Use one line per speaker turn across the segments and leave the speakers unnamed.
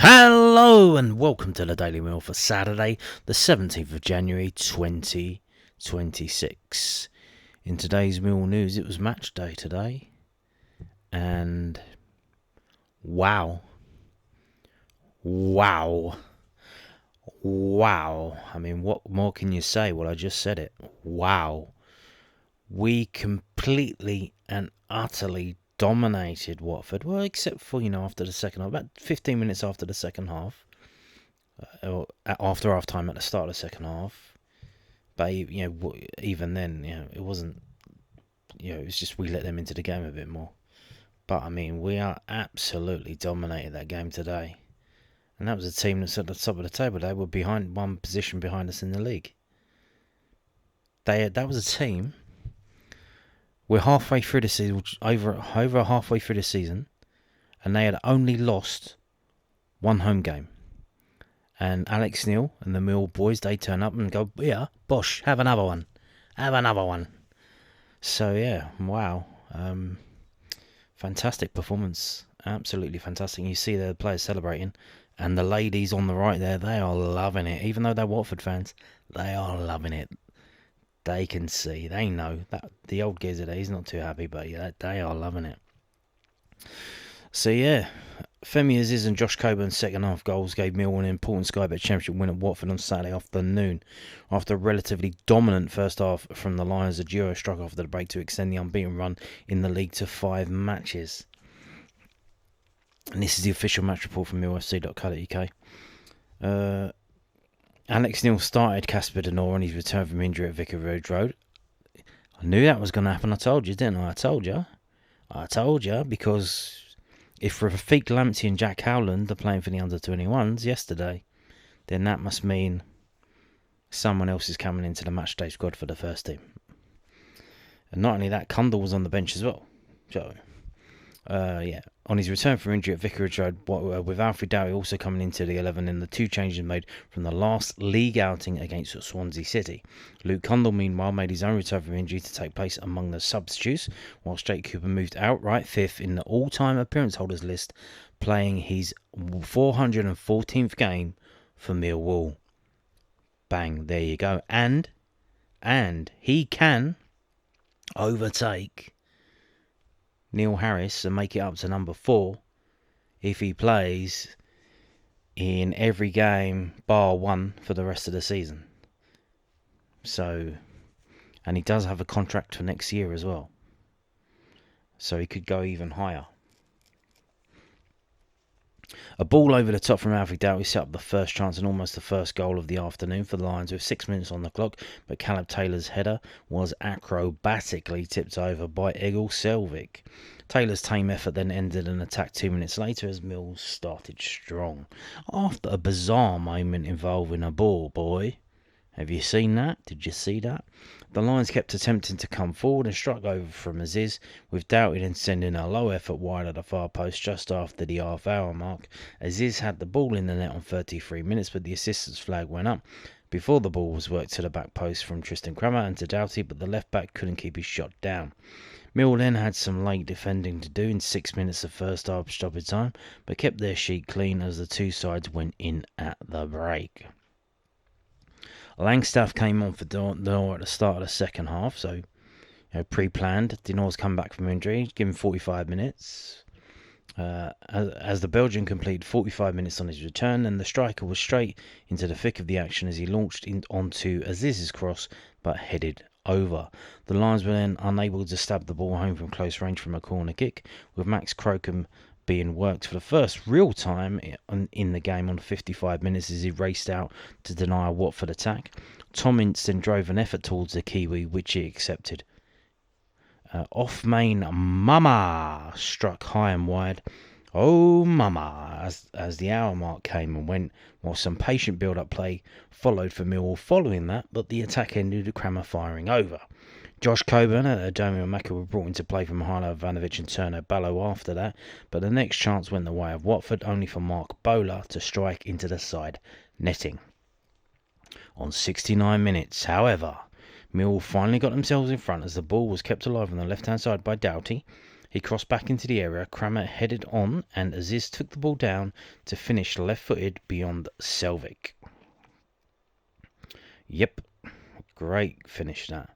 Hello and welcome to the Daily Meal for Saturday, the 17th of January 2026. In today's meal news, it was match day today, and wow. I mean, what more can you say? Well, I just said it. Wow. We completely and utterly dominated Watford. Well, except for, after the second half, about 15 minutes after the second half. After half time at the start of the second half. But, even then, it wasn't, it was just we let them into the game a bit more. But, I mean, we are absolutely dominated that game today. And that was a team that's at the top of the table. They were behind one position behind us in the league. That was a team. We're halfway through the season, over halfway through the season, and they had only lost one home game. And Alex Neil and the Mill boys, they turn up and go, yeah, Bosh, have another one. So, yeah, wow. Fantastic performance. Absolutely fantastic. You see the players celebrating. And the ladies on the right there, they are loving it. Even though they're Watford fans, they are loving it. They can see, they know that the old geezer there, he's not too happy, but yeah, they are loving it. So yeah, Femi Aziz and Josh Coburn's second half goals gave Millwall an important Sky Bet Championship win at Watford on Saturday afternoon. After a relatively dominant first half from the Lions, the duo struck after the break to extend the unbeaten run in the league to 5 matches. And this is the official match report from millfc.co.uk. Alex Neil started Casper Denor on his return from injury at Vicarage Road. I knew that was going to happen. I told you, didn't I? I told you, because if Rafiq Lamptey and Jack Howland are playing for the under-21s yesterday, then that must mean someone else is coming into the matchday squad for the first team. And not only that, Kundal was on the bench as well. So, on his return from injury at Vicarage Road, with Alfred Dowie also coming into the 11 in the 2 changes made from the last league outing against Swansea City. Luke Kundal, meanwhile, made his own return from injury to take place among the substitutes, whilst Jake Cooper moved outright 5th in the all-time appearance holders list, playing his 414th game for Millwall. Bang, there you go. And he can overtake Neil Harris and make it up to number 4 if he plays in every game bar 1 for the rest of the season. So, and he does have a contract for next year as well. So he could go even higher. A ball over the top from Alfred Dowie set up the first chance and almost the first goal of the afternoon for the Lions with 6 minutes on the clock, but Caleb Taylor's header was acrobatically tipped over by Egil Selvik. Taylor's tame effort then ended an attack 2 minutes later as Mills started strong. After a bizarre moment involving a ball boy. Have you seen that? Did you see that? The Lions kept attempting to come forward and struck over from Aziz, with Doughty then sending a low effort wide at the far post just after the half-hour mark. Aziz had the ball in the net on 33 minutes, but the assistance flag went up before the ball was worked to the back post from Tristan Kramer and to Doughty, but the left-back couldn't keep his shot down. Mill then had some late defending to do in 6 minutes of first half stoppage time, but kept their sheet clean as the two sides went in at the break. Langstaff came on for Denor at the start of the second half, so pre-planned. Denor's come back from injury, given 45 minutes. As the Belgian completed 45 minutes on his return, and the striker was straight into the thick of the action as he launched onto Aziz's cross, but headed over. The Lions were then unable to stab the ball home from close range from a corner kick, with Max Crocombe being worked for the first real time in the game on 55 minutes as he raced out to deny a Watford attack. Tom Ince then drove an effort towards the Kiwi, which he accepted. Off main, Mama struck high and wide. Oh, Mama, as the hour mark came and went, while some patient build-up play followed for Millwall following that, but the attack ended with Kramer firing over. Josh Coburn and Adomio Maka were brought into play from Mihajlo Ivanovic and Turner Ballo after that, but the next chance went the way of Watford, only for Mark Bowler to strike into the side netting. On 69 minutes, however, Millwall finally got themselves in front as the ball was kept alive on the left-hand side by Doughty. He crossed back into the area, Kramer headed on, and Aziz took the ball down to finish left-footed beyond Selvik. Yep, great finish that.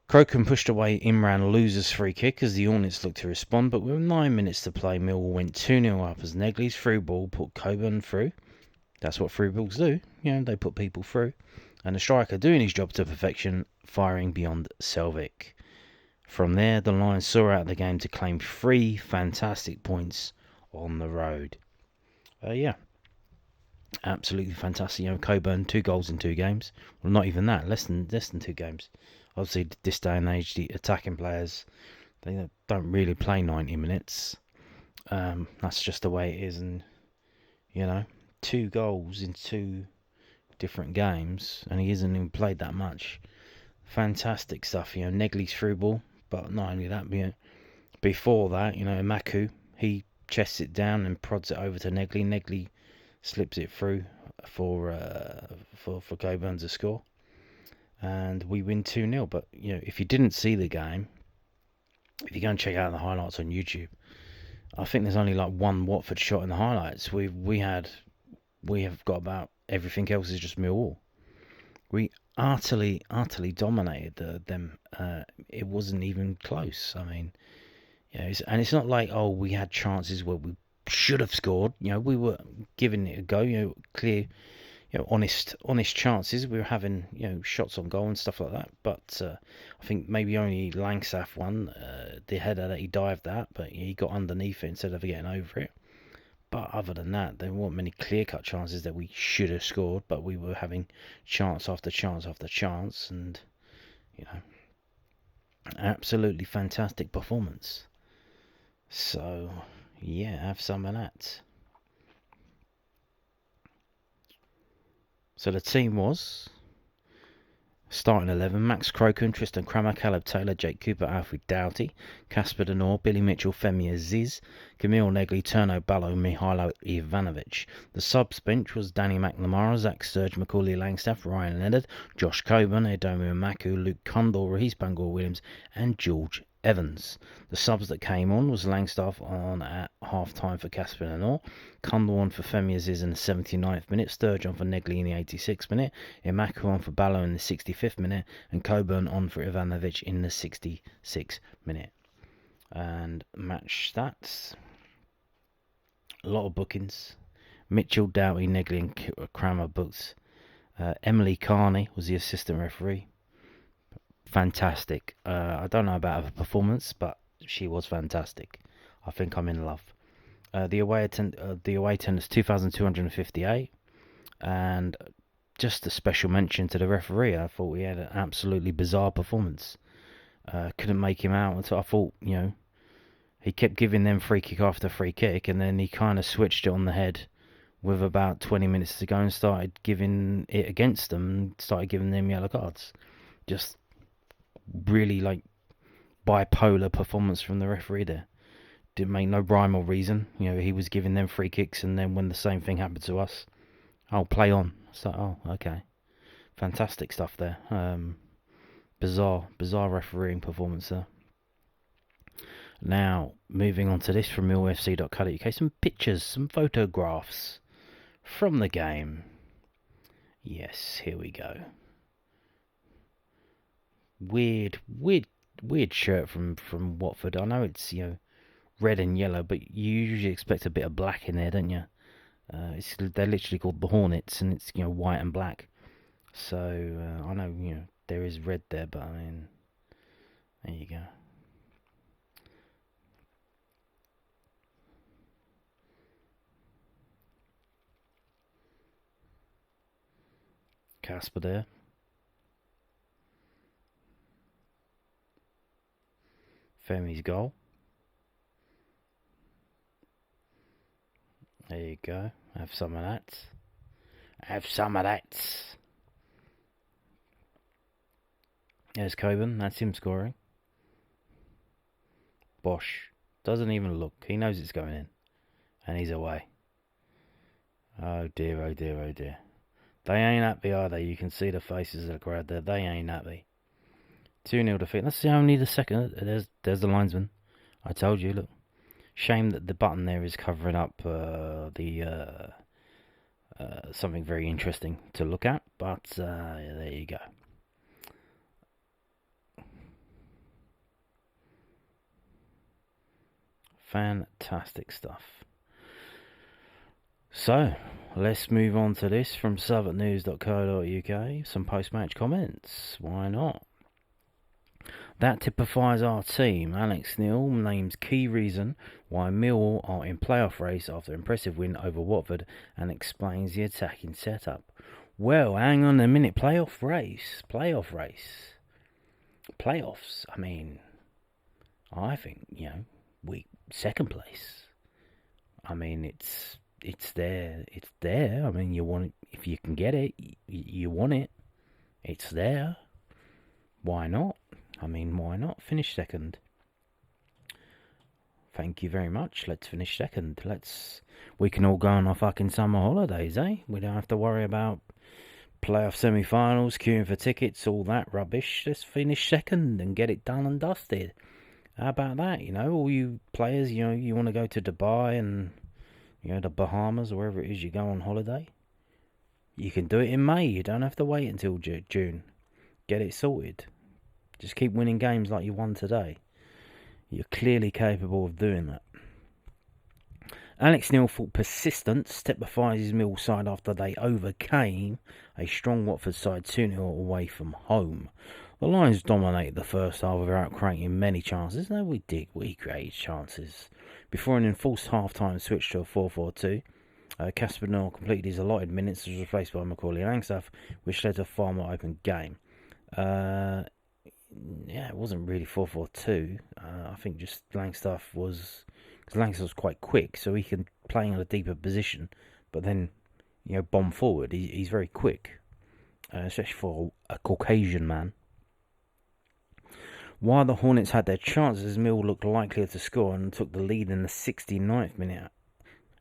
Crocombe pushed away Imran Loser's free kick as the Hornets looked to respond, but with 9 minutes to play, Millwall went 2-0 up as Negley's through ball put Coburn through. That's what through balls do, they put people through. And the striker doing his job to perfection, firing beyond Selvik. From there, the Lions saw out the game to claim 3 fantastic points on the road. Absolutely fantastic. Coburn, 2 goals in 2 games. Well, not even that, less than 2 games. Obviously, this day and age, the attacking players, they don't really play 90 minutes. That's just the way it is. And, 2 goals in 2 different games, and he hasn't even played that much. Fantastic stuff. Negley's through ball, but not only that, before that, Maku, he chests it down and prods it over to Negley. Negley slips it through for Coburn to score, and we win 2-0. But if you didn't see the game, if you go and check out the highlights on YouTube, I think there's only like 1 Watford shot in the highlights. We have got about everything else is just Millwall. We utterly dominated them. It wasn't even close. I mean, and it's not like, we had chances where we should have scored. We were giving it a go. Clear, honest chances. We were having shots on goal and stuff like that. But I think maybe only Langstaff won the header that he dived at, but he got underneath it instead of getting over it. But other than that, there weren't many clear-cut chances that we should have scored, but we were having chance after chance after chance, and, absolutely fantastic performance. So, have some of that. So the team was starting 11, Max Crocombe, Tristan Kramer, Caleb Taylor, Jake Cooper, Alfred Doughty, Casper Denor, Billy Mitchell, Femi Aziz, Camille Negley, Turno Ballo, Mihailo Ivanovic. The subs bench was Danny McNamara, Zach Sturge, Macaulay Langstaff, Ryan Leonard, Josh Coburn, Edomu Maku, Luke Condor, Rahis Bangor Williams, and George Evans. The subs that came on was Langstaff on at half-time for Casper Denor, Condor on for Femi Aziz in the 79th minute, Sturge on for Negley in the 86th minute, Imaku on for Ballo in the 65th minute, and Coburn on for Ivanovic in the 66th minute. And match stats. A lot of bookings. Mitchell, Doughty, Negley and Kramer booked. Emily Carney was the assistant referee. Fantastic. I don't know about her performance, but she was fantastic. I think I'm in love. The away attendance 2,258, and just a special mention to the referee. I thought he had an absolutely bizarre performance. Couldn't make him out until I thought, he kept giving them free kick after free kick, and then he kind of switched it on the head with about 20 minutes to go and started giving it against them and started giving them yellow cards. Just really bipolar performance from the referee there. Didn't make no rhyme or reason. He was giving them free kicks, and then when the same thing happened to us, play on. So, okay. Fantastic stuff there. Bizarre refereeing performance there. Now, moving on to this from millfc.co.uk, some pictures, some photographs from the game. Yes, here we go. Weird shirt from Watford. I know it's red and yellow, but you usually expect a bit of black in there, don't you? They're literally called the Hornets, and it's white and black. So I know there is red there, but I mean, there you go. Casper there. Femi's goal. There you go. Have some of that. There's Coburn. That's him scoring. Bosch. Doesn't even look. He knows it's going in. And he's away. Oh dear, oh dear, oh dear. They ain't happy, are they? You can see the faces of the crowd there. They ain't happy. 2-0 defeat. Let's see how many the second. There's the linesman. I told you, look. Shame that the button there is covering up something very interesting to look at, but there you go. Fantastic stuff. So, let's move on to this from southwarknews.co.uk. Some post-match comments. Why not? That typifies our team. Alex Neil names key reason why Millwall are in playoff race after impressive win over Watford and explains the attacking setup. Well, hang on a minute. Playoff race. Playoffs. I mean, I think, we second place. I mean, it's there. It's there. I mean, you want it. If you can get it, you want it. It's there. Why not? I mean, why not finish second? Thank you very much. Let's finish second. We can all go on our fucking summer holidays, eh? We don't have to worry about playoff semi-finals, queuing for tickets, all that rubbish. Let's finish second and get it done and dusted. How about that? All you players, you want to go to Dubai and, the Bahamas or wherever it is you go on holiday. You can do it in May. You don't have to wait until June. Get it sorted. Just keep winning games like you won today. You're clearly capable of doing that. Alex Neil thought persistence typifies his Mill side after they overcame a strong Watford side 2-0 away from home. The Lions dominated the first half without creating many chances. No, we did. We created chances. Before an enforced half-time switch to a 4-4-2, Casper Noel completed his allotted minutes and was replaced by Macaulay Langstaff, which led to a far more open game. It wasn't really 4-4-2. I think just Langstaff was... Because Langstaff was quite quick, so he can play in a deeper position, but then, bomb forward. He's very quick, especially for a Caucasian man. While the Hornets had their chances, Mill looked likelier to score and took the lead in the 69th minute.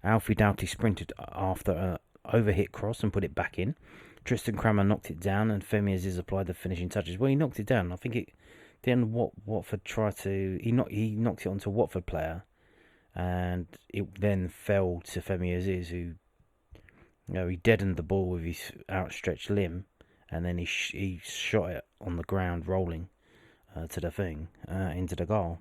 Alfie Doughty sprinted after an overhit cross and put it back in. Tristan Crammer knocked it down and Femi Aziz applied the finishing touches. Well, he knocked it down. I think then Watford tried to... He knocked it onto a Watford player and it then fell to Femi Aziz, who... he deadened the ball with his outstretched limb and then he shot it on the ground rolling to the thing, into the goal.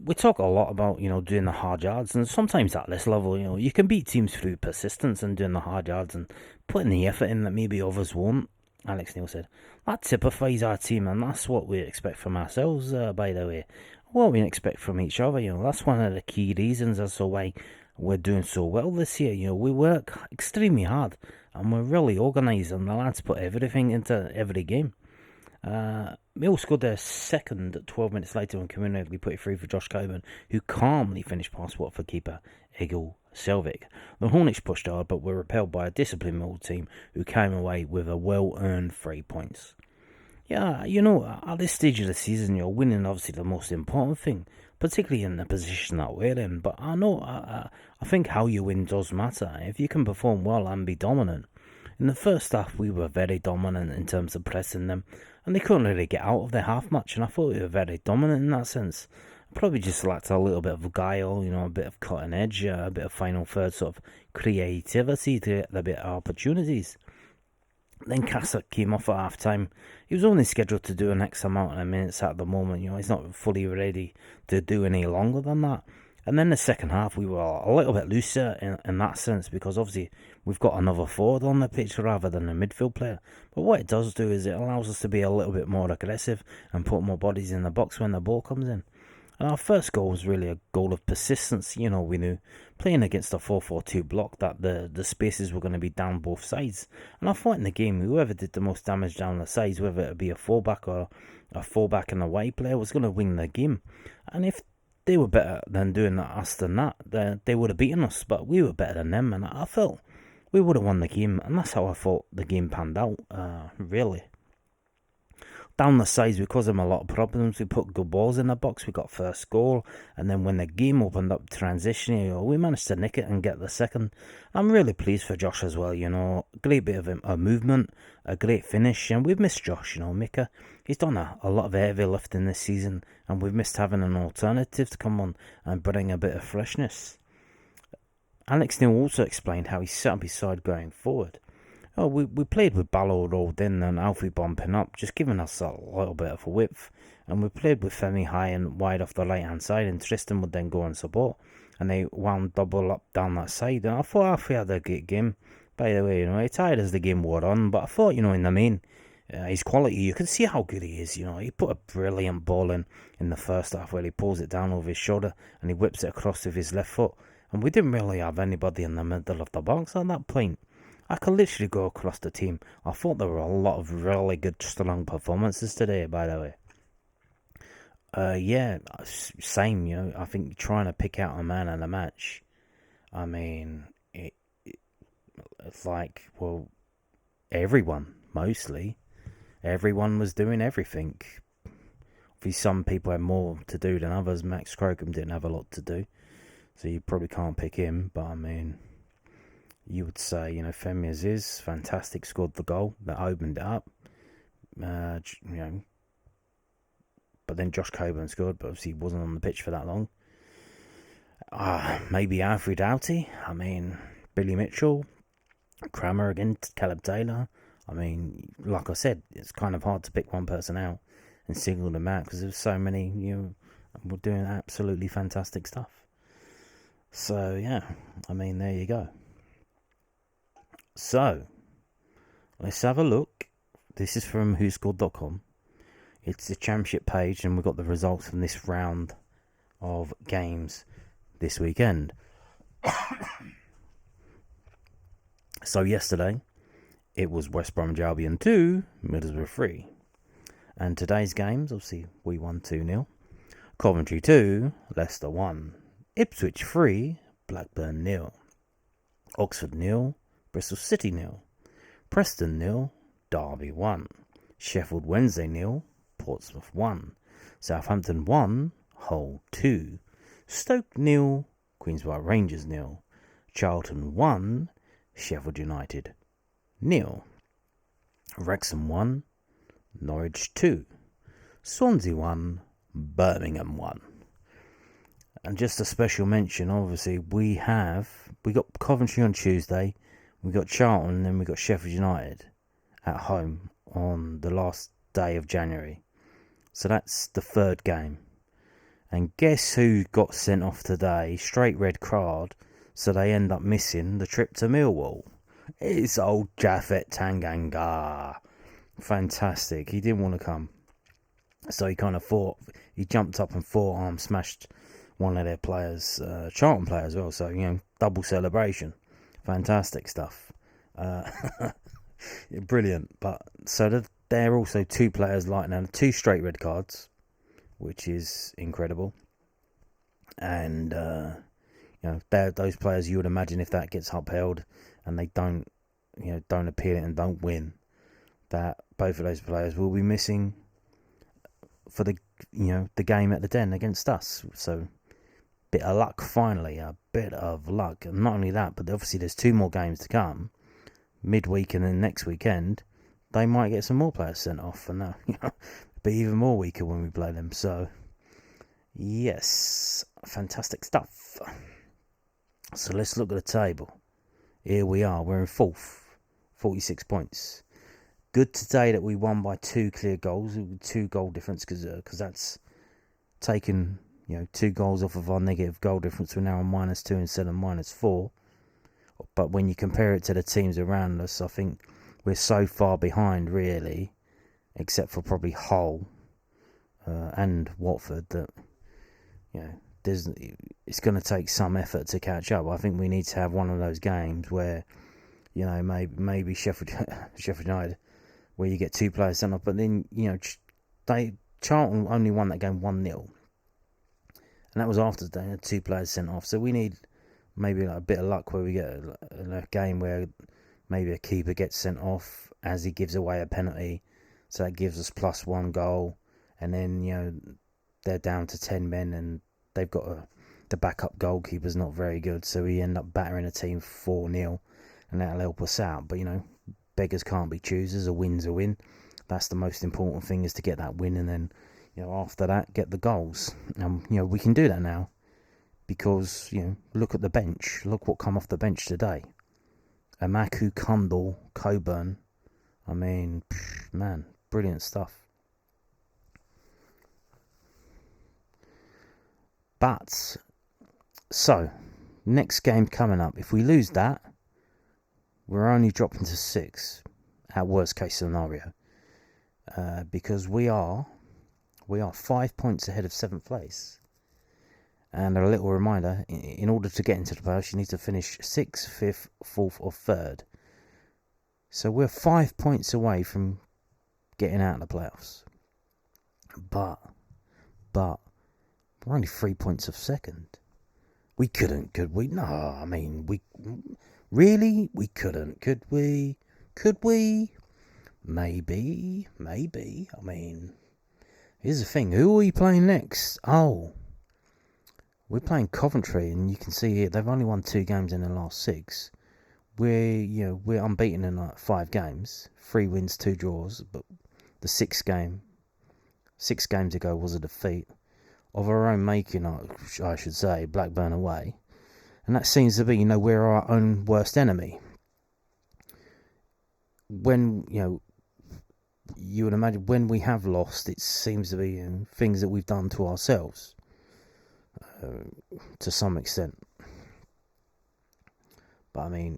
We talk a lot about, doing the hard yards, and sometimes at this level, you can beat teams through persistence and doing the hard yards and putting the effort in that maybe others won't. Alex Neil said, that typifies our team, and that's what we expect from ourselves, by the way. What we expect from each other, that's one of the key reasons as to why we're doing so well this year. We work extremely hard, and we're really organised, and the lads put everything into every game. Mill scored their second 12 minutes later when conveniently put it through for Josh Coburn, who calmly finished past Watford keeper Egil Selvik. The Hornets pushed hard but were repelled by a disciplined Mill team who came away with a well-earned 3 points. Yeah, at this stage of the season, winning obviously the most important thing, particularly in the position that we're in. But I think how you win does matter. If you can perform well and be dominant. In the first half, we were very dominant in terms of pressing them, and they couldn't really get out of their half much, and I thought we were very dominant in that sense. Probably just lacked a little bit of guile, a bit of cutting edge, a bit of final third sort of creativity to get a bit of opportunities. Then Kassak came off at half time. He was only scheduled to do an X amount of minutes at the moment. He's not fully ready to do any longer than that. And then the second half, we were a little bit looser in that sense, because obviously we've got another forward on the pitch rather than a midfield player. But what it does do is it allows us to be a little bit more aggressive and put more bodies in the box when the ball comes in. And our first goal was really a goal of persistence. We knew playing against a 4-4-2 block that the spaces were going to be down both sides. And I thought in the game, whoever did the most damage down the sides, whether it be a fullback or a fullback and away player, was going to win the game. And if they were better than doing us than that, they would have beaten us. But we were better than them, and I felt we would have won the game. And that's how I thought the game panned out, really. Down the sides, we caused them a lot of problems. We put good balls in the box. We got first goal, and then when the game opened up transition, we managed to nick it and get the second. I'm really pleased for Josh as well. Great bit of a movement, a great finish, and we've missed Josh. Mika, he's done a lot of heavy lifting this season, and we've missed having an alternative to come on and bring a bit of freshness. Alex Neil also explained how he set up his side going forward. We played with Ballard rolled in and Alfie bumping up, just giving us a little bit of a width. And we played with Femi high and wide off the right hand side, and Tristan would then go and support. And they wound double up down that side. And I thought Alfie had a great game. By the way, he tired as the game wore on, but I thought, in the main, his quality, you can see how good he is. He put a brilliant ball in the first half where he pulls it down over his shoulder and he whips it across with his left foot. And we didn't really have anybody in the middle of the box at that point. I could literally go across the team. I thought there were a lot of really good, strong performances today, by the way. Yeah, same, I think trying to pick out a man in a match, I mean, it's like, well, everyone, mostly. Everyone was doing everything. Obviously, some people had more to do than others. Max Crocombe didn't have a lot to do, so you probably can't pick him, but I mean, you would say, Femias is fantastic, scored the goal that opened it up. But then Josh Coburn scored, but obviously he wasn't on the pitch for that long. Maybe Alfred Doughty. I mean, Billy Mitchell, Crammer against Caleb Taylor. I mean, like I said, it's kind of hard to pick one person out and single them out because there's so many, were doing absolutely fantastic stuff. So, yeah, I mean, there you go. So, let's have a look. This is from whoscored.com. It's the championship page, and we've got the results from this round of games this weekend. So, yesterday, it was West Bromwich Albion 2, Middlesbrough 3. And today's games, obviously, we won 2-0. Coventry 2, Leicester 1. Ipswich 3, Blackburn 0. Oxford 0. Bristol City 0, Preston 0, Derby 1, Sheffield Wednesday 0, Portsmouth 1, Southampton 1, Hull 2, Stoke 0, Queen's Park Rangers 0, Charlton 1, Sheffield United 0, Wrexham 1, Norwich 2, Swansea 1, Birmingham 1. And just a special mention, obviously, we got Coventry on Tuesday. We got Charlton, and then we got Sheffield United at home on the last day of January. So that's the third game. And guess who got sent off today? Straight red card. So they end up missing the trip to Millwall. It's old Japhet Tanganga. Fantastic. He didn't want to come. So he kind of he jumped up and forearm smashed one of their players, Charlton player as well. So, double celebration. Fantastic stuff. Brilliant. But so there are also two players lighting out 2 straight red cards, which is incredible. And they're those players you would imagine if that gets upheld and they don't appeal it and don't win, that both of those players will be missing for the game at the Den against us. So bit of luck finally, a bit of luck. And not only that, but obviously there's 2 more games to come, midweek and then next weekend. They might get some more players sent off, and be even more weaker when we play them. So yes, fantastic stuff. So let's look at the table. Here we are, we're in 4th, 46 points. Good today that we won by 2 clear goals, 2 goal difference, because that's taken 2 goals off of our negative goal difference. We're now on -2 instead of -4. But when you compare it to the teams around us, I think we're so far behind, really, except for probably Hull and Watford, that it's going to take some effort to catch up. I think we need to have one of those games where maybe Sheffield United, where you get 2 players sent off, but then Charlton only won that game 1-0. And that was after they had 2 players sent off. So we need maybe a bit of luck where we get a game where maybe a keeper gets sent off as he gives away a penalty. So that gives us plus 1 goal. And then, they're down to 10 men and they've got the backup goalkeeper's not very good. So we end up battering a team 4-0 and that'll help us out. But, beggars can't be choosers. A win's a win. That's the most important thing, is to get that win. And then, after that, get the goals. We can do that now. Because, look at the bench. Look what come off the bench today. Amaku, Kundal, Coburn. I mean, man, brilliant stuff. But, so, next game coming up. If we lose that, we're only dropping to 6. At worst case scenario. Because we are 5 points ahead of 7th place. And a little reminder, in order to get into the playoffs, you need to finish 6th, 5th, 4th or 3rd. So we're 5 points away from getting out of the playoffs. But, we're only 3 points off 2nd. We couldn't, could we? No, I mean, we couldn't, could we? Could we? Maybe. I mean, here's the thing. Who are we playing next? Oh, we're playing Coventry, and you can see here they've only won 2 games in the last 6. We're unbeaten in 5 games, 3 wins, 2 draws. But the 6th game, 6 games ago, was a defeat of our own making, I should say, Blackburn away, and that seems to be, we're our own worst enemy. When you would imagine when we have lost, it seems to be things that we've done to ourselves. To some extent. But I mean,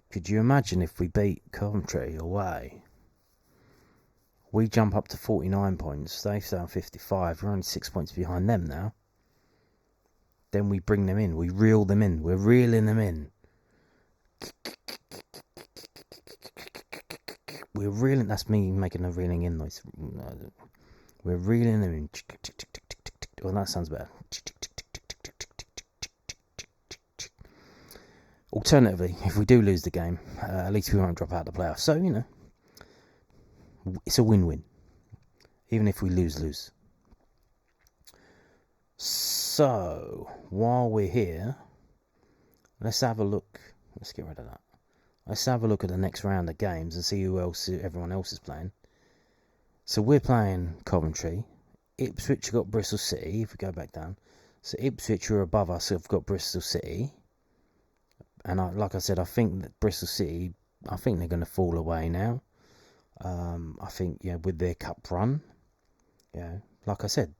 could you imagine if we beat Coventry away? We jump up to 49 points. They stay on 55. We're only 6 points behind them now. Then we bring them in. We reel them in. We're reeling them in. We're reeling. That's me making a reeling in noise. We're reeling them in. Well, that sounds better. Alternatively, if we do lose the game, at least we won't drop out of the playoffs. So, it's a win-win. Even if we lose. So, while we're here, let's have a look. Let's get rid of that. Let's have a look at the next round of games and see who else everyone else is playing. So we're playing Coventry. Ipswich have got Bristol City, if we go back down. So Ipswich are above us, have got Bristol City. And like I said, I think that Bristol City, I think they're going to fall away now. I think, with their cup run, like I said,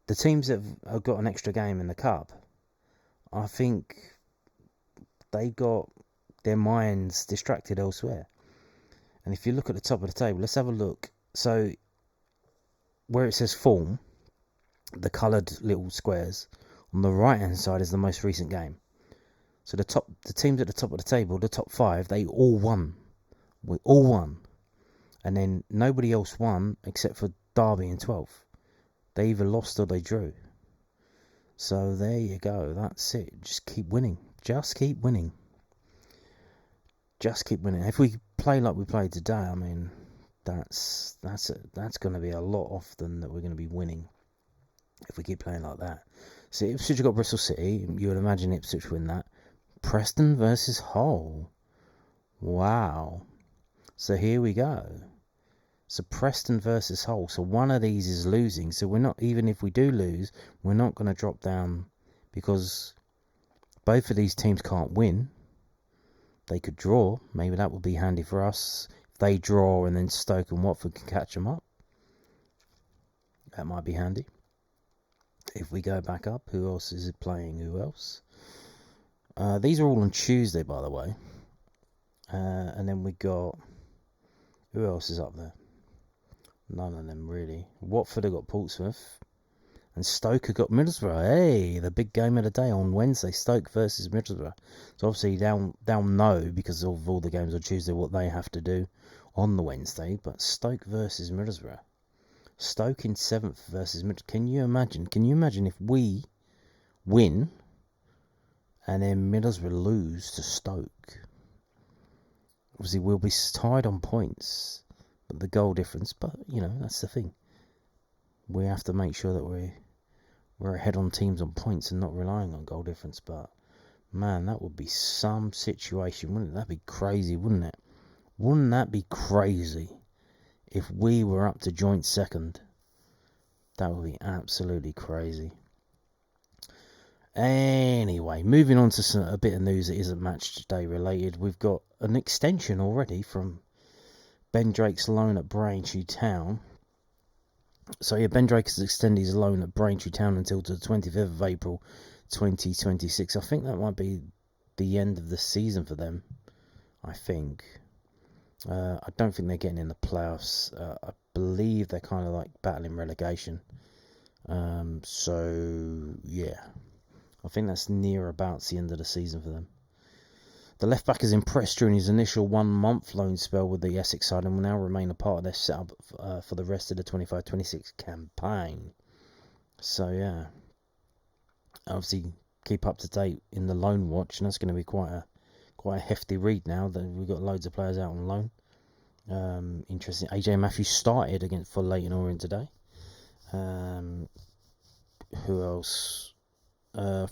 the teams that have got an extra game in the cup, I think they've got their minds distracted elsewhere. And if you look at the top of the table, let's have a look. So, where it says form, the coloured little squares, on the right-hand side is the most recent game. So the teams at the top of the table, the top 5, they all won. We all won. And then nobody else won except for Derby in 12th. They either lost or they drew. So there you go. That's it. Just keep winning. Just keep winning. If we play like we played today, I mean, that's going to be a lot often that we're going to be winning. If we keep playing like that. So Ipswich have got Bristol City. You would imagine Ipswich win that. Preston versus Hull. Wow. So here we go. So Preston versus Hull. So one of these is losing. So we're not, even if we do lose, we're not going to drop down, because both of these teams can't win. They could draw. Maybe that would be handy for us. If they draw and then Stoke and Watford can catch them up, that might be handy. If we go back up, who else is it playing? Who else? These are all on Tuesday, by the way. And then we got... Who else is up there? None of them, really. Watford have got Portsmouth. And Stoke have got Middlesbrough. Hey, the big game of the day on Wednesday. Stoke versus Middlesbrough. So obviously they'll know, because of all the games on Tuesday, what they have to do on the Wednesday. But Stoke versus Middlesbrough. Stoke in 7th versus Middlesbrough. Can you imagine if we win and then Middlesbrough lose to Stoke? Obviously we'll be tied on points, the goal difference. But that's the thing. We have to make sure that we're ahead on teams on points and not relying on goal difference. But man, that would be some situation, wouldn't it? That'd be crazy, wouldn't it? Wouldn't that be crazy if we were up to joint second? That would be absolutely crazy. Anyway, moving on to a bit of news that isn't Matchday related. We've got an extension already from Ben Drake's loan at Braintree Town. So yeah, Ben Drake has extended his loan at Braintree Town until the 25th of April 2026. I think that might be the end of the season for them. I think. I don't think they're getting in the playoffs. I believe they're kind of like battling relegation. So yeah, I think that's near about the end of the season for them. The left back has impressed during his initial 1 month loan spell with the Essex side and will now remain a part of their setup for the rest of the 25-26 campaign. So yeah, obviously keep up to date in the loan watch, and that's going to be quite a hefty read now that we've got loads of players out on loan. Interesting. AJ Matthews started against for Leyton Orient today. Who else?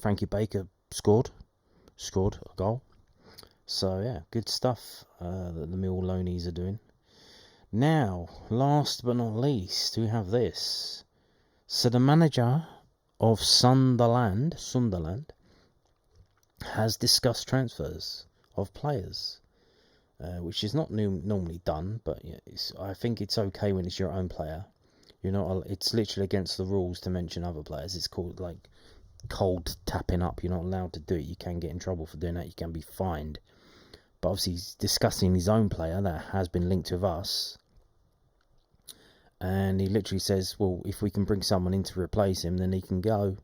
Frankie Baker scored a goal. So yeah, good stuff that the Millwall loanies are doing. Now, last but not least, we have this. So the manager of Sunderland has discussed transfers of players, which is not normally done, but I think it's okay when it's your own player. It's literally against the rules to mention other players. It's called like cold tapping up. You're not allowed to do it. You can get in trouble for doing that. You can be fined. But obviously he's discussing his own player that has been linked with us. And he literally says, well, if we can bring someone in to replace him, then he can go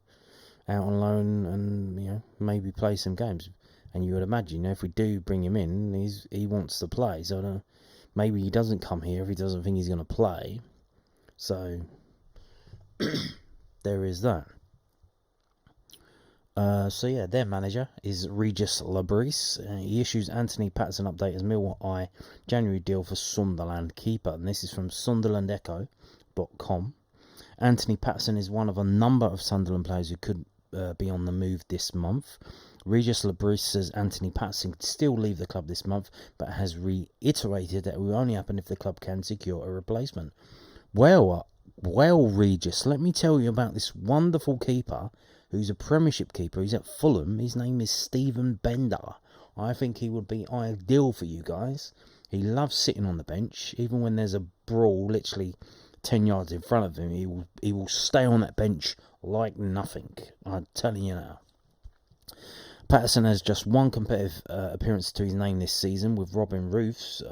out on loan and maybe play some games. And you would imagine, if we do bring him in, he wants to play. So maybe he doesn't come here if he doesn't think he's going to play. So there is that. So yeah, their manager is Regis Labrise. He issues Anthony Patterson update as Millwall January deal for Sunderland keeper, and this is from SunderlandEcho.com. Anthony Patterson is one of a number of Sunderland players who could be on the move this month. Regis Labrise says Anthony Patterson could still leave the club this month, but has reiterated that it will only happen if the club can secure a replacement. Well, Regis, let me tell you about this wonderful keeper who's a Premiership keeper. He's at Fulham. His name is Stephen Bender. I think he would be ideal for you guys. He loves sitting on the bench. Even when there's a brawl literally 10 yards in front of him, he will stay on that bench like nothing. I'm telling you now. Patterson has just one competitive appearance to his name this season, with Robin Roofs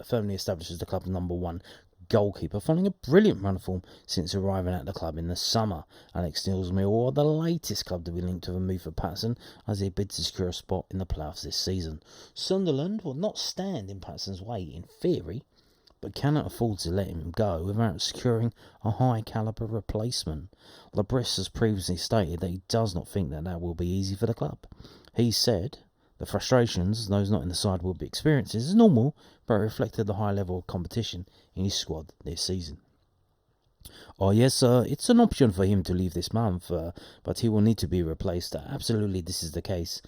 firmly established as the club's number one goalkeeper, following a brilliant run of form since arriving at the club in the summer. Alex Neil's Millwall are the latest club to be linked to a move for Patterson as they bid to secure a spot in the playoffs this season. Sunderland will not stand in Patterson's way in theory, but cannot afford to let him go without securing a high-calibre replacement. Labrise has previously stated that he does not think that will be easy for the club. He said the frustrations those not in the side will be experiencing is normal, but it reflected the high level of competition in his squad this season. Oh yes, it's an option for him to leave this month, but he will need to be replaced. Absolutely, this is the case.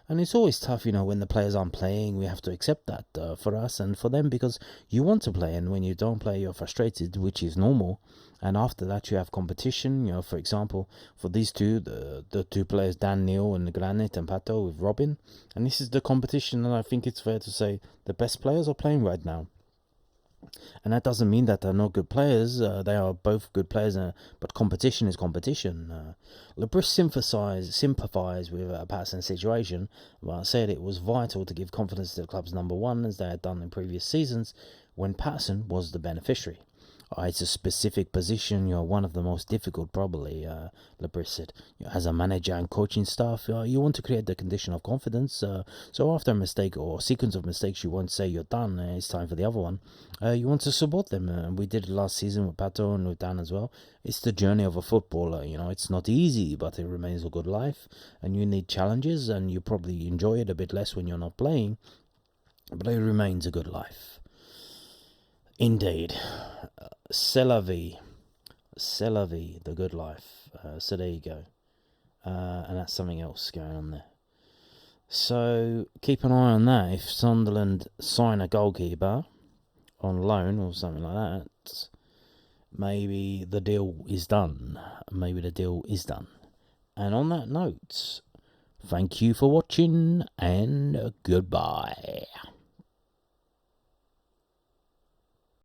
And it's always tough, when the players aren't playing. We have to accept that for us and for them, because you want to play, and when you don't play, you're frustrated, which is normal. And after that, you have competition. For example, for these two, the two players, Dan Neil and Granit and Pato with Robin. And this is the competition, and I think it's fair to say the best players are playing right now. And that doesn't mean that they're not good players. They are both good players, but competition is competition. Labrise sympathised with Patterson's situation, but said it was vital to give confidence to the club's number one, as they had done in previous seasons when Patterson was the beneficiary. It's a specific position. You're one of the most difficult, probably, Labrise said. As a manager and coaching staff, you want to create the condition of confidence. So after a mistake or a sequence of mistakes, you won't say you're done. It's time for the other one. You want to support them. We did it last season with Pato and with Dan as well. It's the journey of a footballer. It's not easy, but it remains a good life. And you need challenges, and you probably enjoy it a bit less when you're not playing. But it remains a good life. Indeed. C'est la vie. C'est la vie, the good life. So there you go. And that's something else going on there. So keep an eye on that. If Sunderland sign a goalkeeper on loan or something like that, maybe the deal is done. And on that note, thank you for watching and goodbye.